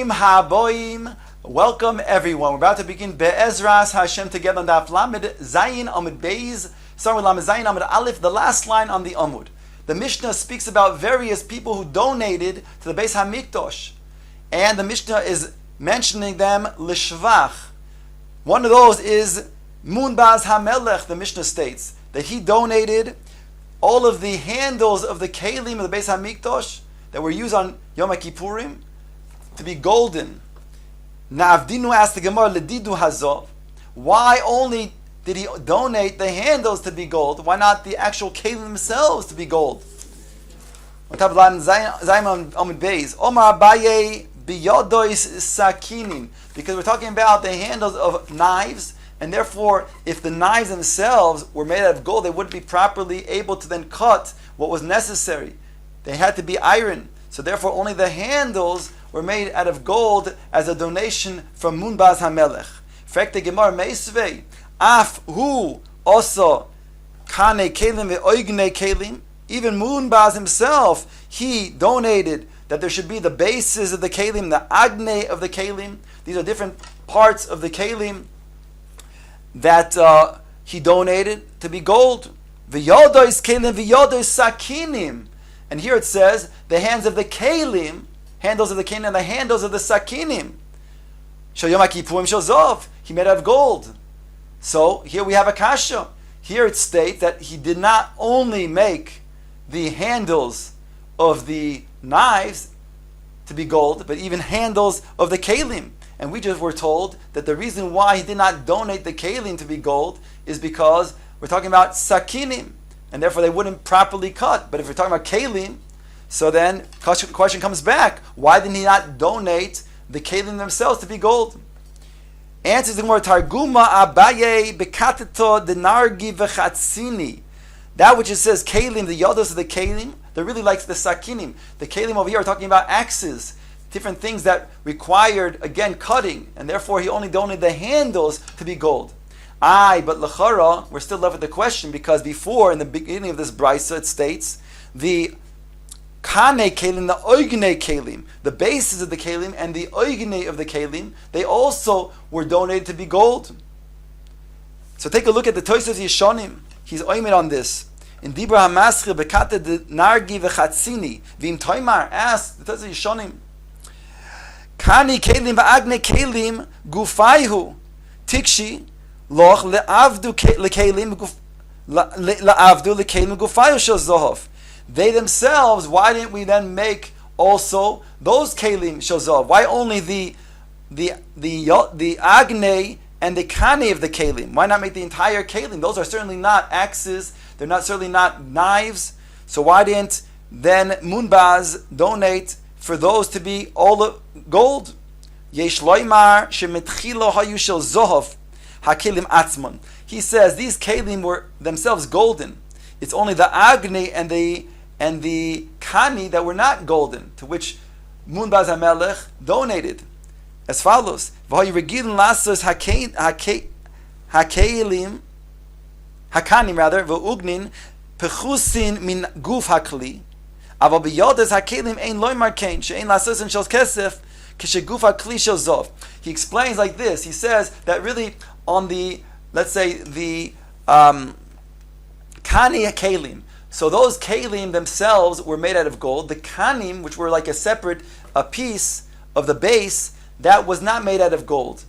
Bruchim haboim. Welcome everyone. We're about to begin Be'ezras Hashem together on Daf Lamed Zayin Amud Beis. Starting with Lamed Zayin Amud Aleph, the last line on the Amud. The Mishnah speaks about various people who donated to the Beis Hamikdash, and the Mishnah is mentioning them l'shvach. One of those is Munbaz HaMelech. The Mishnah states that he donated all of the handles of the kelim of the Beis Hamikdash that were used on Yom Kippurim to be golden. Na'avdinu asked the Gemara, Ledidu Hazov. Why only did he donate the handles to be gold? Why not the actual kelim themselves to be gold? On top of that, Zayin Amud Beis, Omar Abaye biyodois sakinim, because we're talking about the handles of knives, and therefore, if the knives themselves were made out of gold, they wouldn't be properly able to then cut what was necessary. They had to be iron. So therefore, only the handles were made out of gold as a donation from Munbaz HaMelech. Frekte Gemara Meisvei, Af hu also kane kelim ve'oigne kelim. Even Munbaz himself, he donated that there should be the bases of the kelim, the agne of the kelim. These are different parts of the kelim that he donated to be gold. V'yodois kelim v'yodois sakinim. And here it says the hands of the kelim, handles of the kelim, and the handles of the sakinim. Shel Yom Kippurim shel zov. He made out of gold. So here we have a kasha. Here it states that he did not only make the handles of the knives to be gold, but even handles of the kelim. And we just were told that the reason why he did not donate the kelim to be gold is because we're talking about sakinim, and therefore they wouldn't properly cut. But if we're talking about kelim, so then the question comes back, why didn't he not donate the kelim themselves to be gold? Answers the Gemara, Targuma Abaye Bekateto Denargi V'chatzini. That which it says kelim, the yodos of the kelim, they're really like the sakinim. The kelim over here are talking about axes, different things that required, again, cutting, and therefore he only donated the handles to be gold. But l'chara, we're still left with the question, because before, in the beginning of this brisa, it states, the kane kelim, the oigne kelim, the bases of the kelim, and the oigne of the kelim, they also were donated to be gold. So take a look at the Tosfos Yeshonim. He's oimed on this. In Dibra HaMaschil Bekate de Nargi V'chatzini V'im Toimar asked the Tosfos Yeshonim, Kani kelim v'agne kelim gufayhu tikshi loch le'avdu lekelim le'avdu lekelim gufayhu shel zohov. They themselves, why didn't we then make also those kelim shel zohov? Why only the agne and the kani of the kelim? Why not make the entire kelim? Those are certainly not axes. They're certainly not knives. So why didn't then Munbaz donate for those to be all gold? Yesh loymar shemetchilo hayu shel zohov hakelim atzmon. He says these kelim were themselves golden. It's only the agni and the kani that were not golden, to which Munbaz HaMelech donated. As follows: V'hayu regilin lasos hakelim hakanim rather v'ugnin pechusin min guf hakli. Aval biyodes hakelim ein loymar kain she'ein lasosin shel kesef k'sheguf hakli shel zov. He explains like this. He says that really on the, let's say, the kani kelim. So those kelim themselves were made out of gold. The kanim, which were like a separate piece of the base, that was not made out of gold,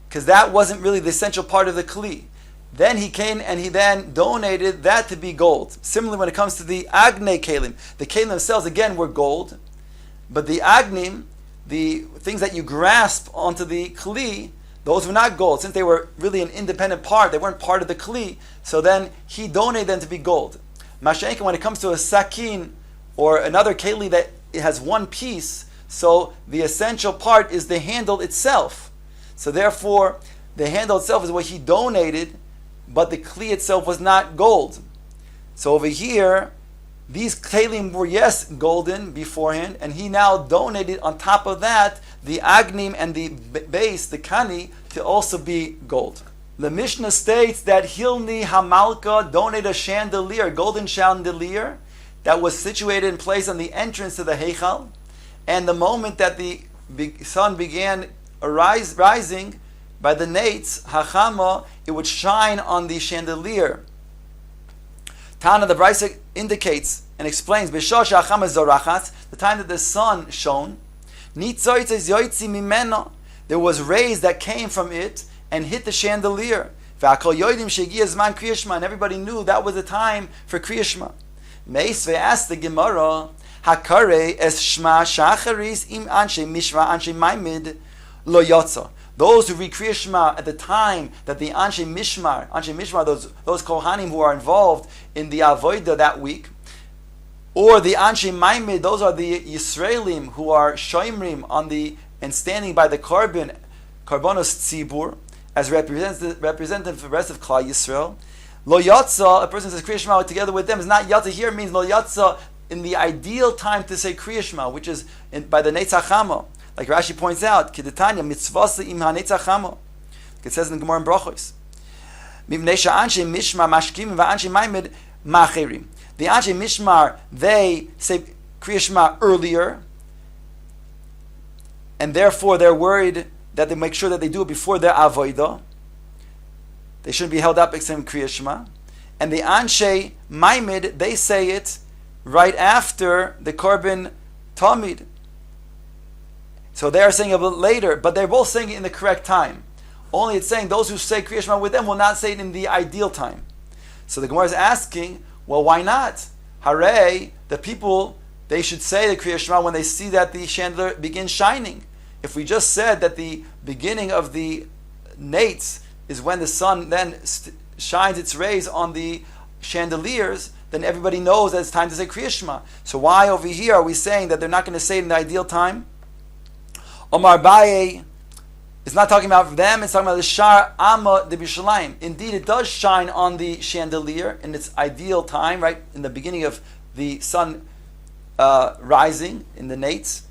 because that wasn't really the essential part of the kli. Then he came and he then donated that to be gold. Similarly, when it comes to the agne kelim, the kelim themselves again were gold, but the agnim, the things that you grasp onto the kli, those were not gold. Since they were really an independent part, they weren't part of the kli, so then he donated them to be gold. Mashenka, when it comes to a sakin or another keli that it has one piece, so the essential part is the handle itself. So therefore, the handle itself is what he donated, but the kli itself was not gold. So over here, these kelim were, yes, golden beforehand, and he now donated on top of that the agnim and the base, the kani, to also be gold. The Mishnah states that Hilni Hamalka donated a chandelier, a golden chandelier, that was situated in place on the entrance to the Heichal, and the moment that the sun began rising by the nates, hachama, it would shine on the chandelier. Tana, the Brisa indicates and explains, B'shosh hachama zorachat, the time that the sun shone, nitzoitzes yoitzi mimena, there was rays that came from it and hit the chandelier. V'akol yoidim shegiya zman Kriya Shema, and everybody knew that was the time for Kriya Shema. Meisve asked the Gemara, Hakare es shma shacharis im anshe mishma anshe maimid lo yotza. Those who read Kriya Shema at the time that the anshe mishmar, those kohanim who are involved in the avodah that week, or the anshe maimid, those are the Yisraelim who are shoimrim on the and standing by the karbonos tzibur as representative for the rest of Klal Yisrael. Lo yotza, a person says Kriya Shema together with them, is not yotza here, means lo yotza in the ideal time to say Kriya Shema, which is by the Neitz HaChama. Like Rashi points out, Kidetanya mitzvasa im ha-Neitz HaChama. It says in the Gemara in Brachos. Mivnei she'anshe mishmar mashkim v'anshe maimed macherim. The Anshe Mishmar, they say Kriya Shema earlier, and therefore they're worried that they make sure that they do it before their avodah. They shouldn't be held up except Kriya Shema. And the Anshe Maimed, they say it right after the Korban Talmid. So they are saying it a bit later, but they're both saying it in the correct time. Only it's saying those who say Kriya Shema with them will not say it in the ideal time. So the Gemara is asking, well, why not? Hooray, the people, they should say the Kriya Shema when they see that the chandelier begins shining. If we just said that the beginning of the nates is when the sun then shines its rays on the chandeliers, then everybody knows that it's time to say Kriya Shema. So why over here are we saying that they're not going to say it in the ideal time? Omar Baye is not talking about them, it's talking about the Shar Amma de B'Shalayim. Indeed, it does shine on the chandelier in its ideal time, right in the beginning of the sun rising in the nates.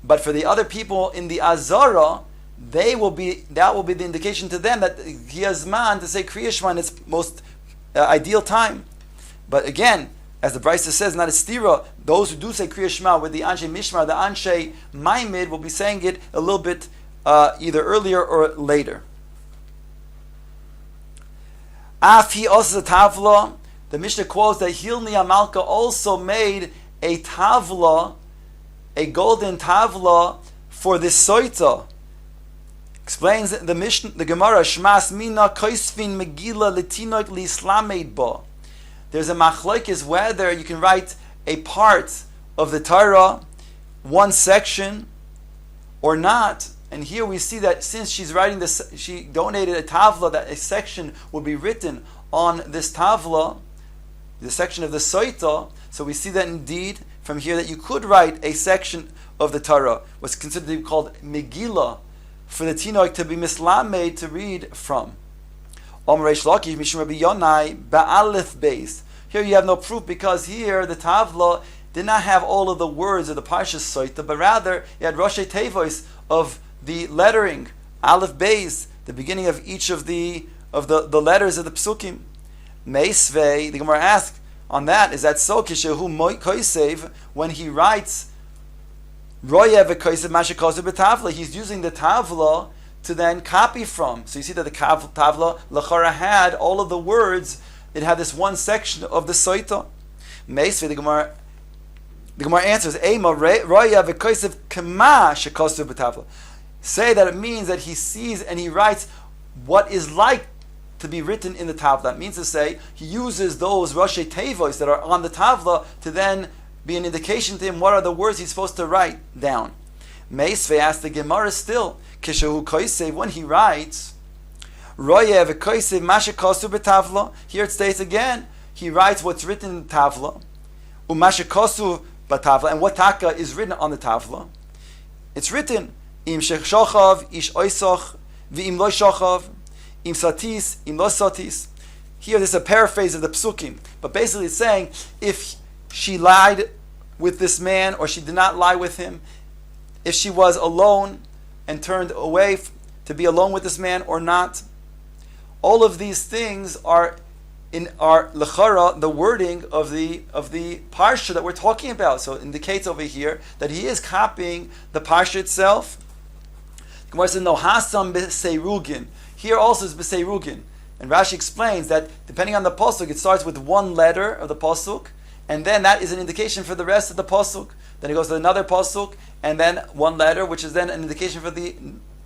But for the other people in the Azara, that will be the indication to them that he has man to say Kriya Shema in its most ideal time. But again, as the Brisa says, not a stira, those who do say Kriya Shema with the Anshe Mishmar, the Anshe Maimid will be saying it a little bit either earlier or later. Afi also tavla, the Mishnah quotes that Hilni Amalka also made a tavla, a golden tavla for this soita. Explains the Mishnah, the Gemara, Shmas Mina Koisvin Megillah Letinoik Lislameid Ba. There's a machlokes whether you can write a part of the Torah, one section, or not. And here we see that since she's writing this, she donated a tavla, that a section would be written on this tavla, the section of the soita. So we see that indeed from here that you could write a section of the Torah, what's considered to be called Megillah, for the Tinoik to be mislamed to read from. Here you have no proof because here the Tavla did not have all of the words of the Parshas Soita, but rather it had Roshei Tevois of the lettering, Aleph Beis, the beginning of each of the letters of the Psukim. Meisvei, the Gemara asks on that, is that so? Kishehu Koisev, when he writes Royev Koisev Mashikosev B'Tavla, he's using the Tavla to then copy from. So you see that the Tavla Lachara had all of the words. It had this one section of the Soita. Meisvei, the Gemara answers, Eima Royev Koisev Kama Shikosev B'Tavla. Say that it means that he sees and he writes what is like to be written in the Tavla. That means to say he uses those Roshei Tevois that are on the Tavla to then be an indication to him what are the words he's supposed to write down. Meisvei asks the Gemara still, Kishahu Koisev, when he writes, Royev Koisev Mashikosu B'Tavla, here it states again, he writes what's written in the Tavla, Umashikosu B'Tavla, and what taka is written on the Tavla. It's written, Im Shechshochav, Ish Oisoch, V'im Lo Shochav, Im Satis, Im Lo Satis. Here this is a paraphrase of the Psukim, but basically it's saying, if she lied with this man or she did not lie with him, if she was alone and turned away to be alone with this man or not. All of these things are in our lechara, the wording of the parsha that we're talking about. So it indicates over here that he is copying the parsha itself. Gemara says, no, hasam b'seirugin. Here also is b'seirugin. And Rashi explains that depending on the pasuk, it starts with one letter of the pasuk, and then that is an indication for the rest of the pasuk. Then it goes to another pasuk, and then one letter, which is then an indication for the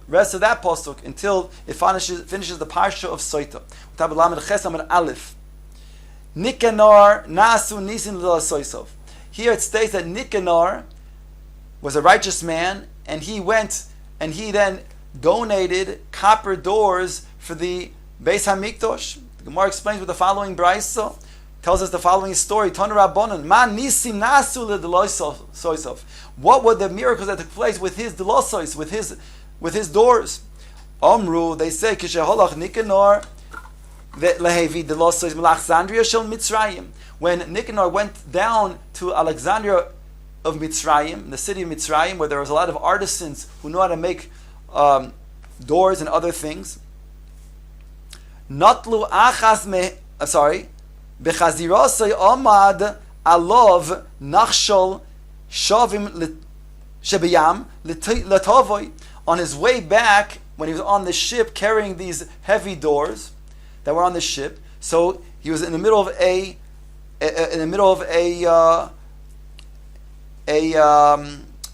rest of that pasuk until it finishes the parsha of Soita. Aleph. Nicanor nasu nisin l'soisov. Here it states that Nicanor was a righteous man, and he then donated copper doors for the Beis Hamikdash. The Gemara explains with the following brayso, tells us the following story. Tanu Rabbanon, ma nisim nasu l'soisov. What were the miracles that took place with his delosos, with his doors? Omru, they say, kisheholach Nicanor lehevi delosos Alexandria shel Mitzrayim. When Nicanor went down to Alexandria of Mitzrayim, the city of Mitzrayim, where there was a lot of artisans who knew how to make doors and other things. Notlu achas bechazirosay omad alov nachshol shavim shebiyam latovoy. On his way back, when he was on the ship carrying these heavy doors that were on the ship, so he was in the middle of a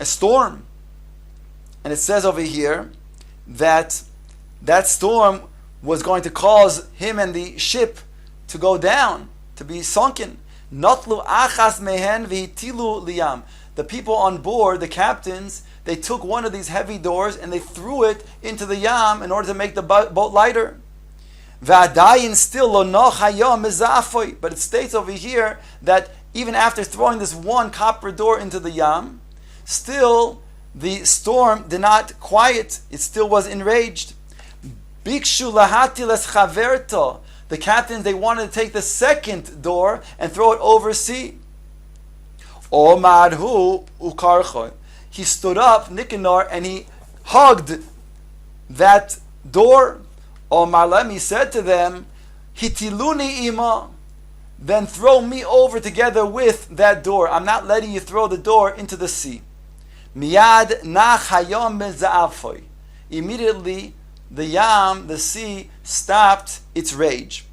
storm, and it says over here that storm was going to cause him and the ship to go down, to be sunken. Notlu achas mehen v'hitilu liyam. The people on board, the captains, they took one of these heavy doors and they threw it into the yam in order to make the boat lighter. V'adayin still lo noch hayom mezafoy. But it states over here that even after throwing this one copper door into the yam, still the storm did not quiet. It still was enraged. Bikshu lahati les chaverto. The captains, they wanted to take the second door and throw it overseas. Omadhu ukarcho. He stood up, Nicanor, and he hugged that door. Omalem, he said to them, Hitiluni ima, then throw me over together with that door. I'm not letting you throw the door into the sea. Miyad nach hayom beza'afoy. Immediately, the sea, stopped its rage.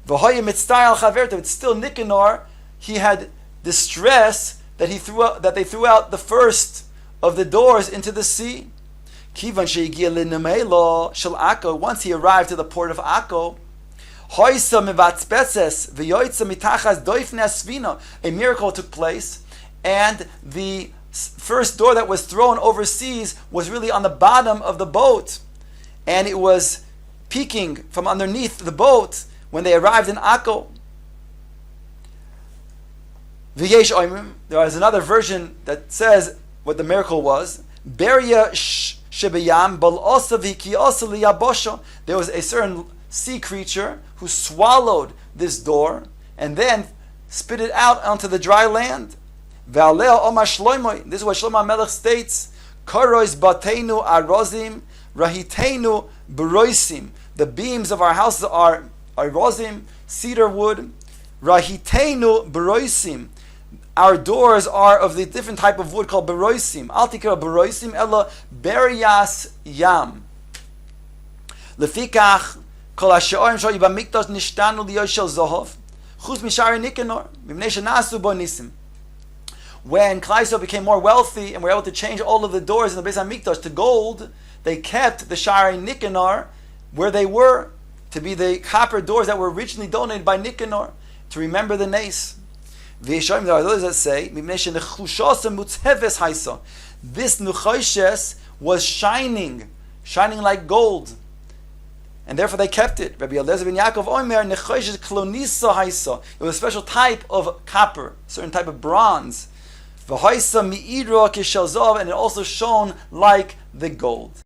V'hoyim mitztayal chaverto. It's still Nicanor. He had distress that they threw out the first of the doors into the sea. Kivan she'igia l'nemelo shel Akko. Once he arrived to the port of Akko, hoysa mevatzpetzes v'yoytza mitachas doifne asvina. A miracle took place, and the first door that was thrown overseas was really on the bottom of the boat, and it was peeking from underneath the boat when they arrived in Akko. There is another version that says what the miracle was. There was a certain sea creature who swallowed this door and then spit it out onto the dry land. This is what Shlomo HaMelech states. Karois bateinu arozim rahiteinu beroisim. The beams of our houses are rozim, cedar wood. Rahiteinu beroisim. Our doors are of the different type of wood called beroisim. Al tikra beroisim ella berias yam. Lefikach kol hasheorim shoyi b'mikdash nishtanu liyoshel zohov chutz mishari Nicanor mipnei shenasu bo nisim. When Klal Yisrael became more wealthy and were able to change all of the doors in the Beis Hamikdash to gold, they kept the Shari Nicanor where they were, to be the copper doors that were originally donated by Nicanor, to remember the nace. There are those that say, this nuchoshes was shining like gold, and therefore they kept it. Rabbi Eliezer ben Yaakov Omer, nechoshes klonisa haisa. It was a special type of copper, a certain type of bronze. And it also shone like the gold.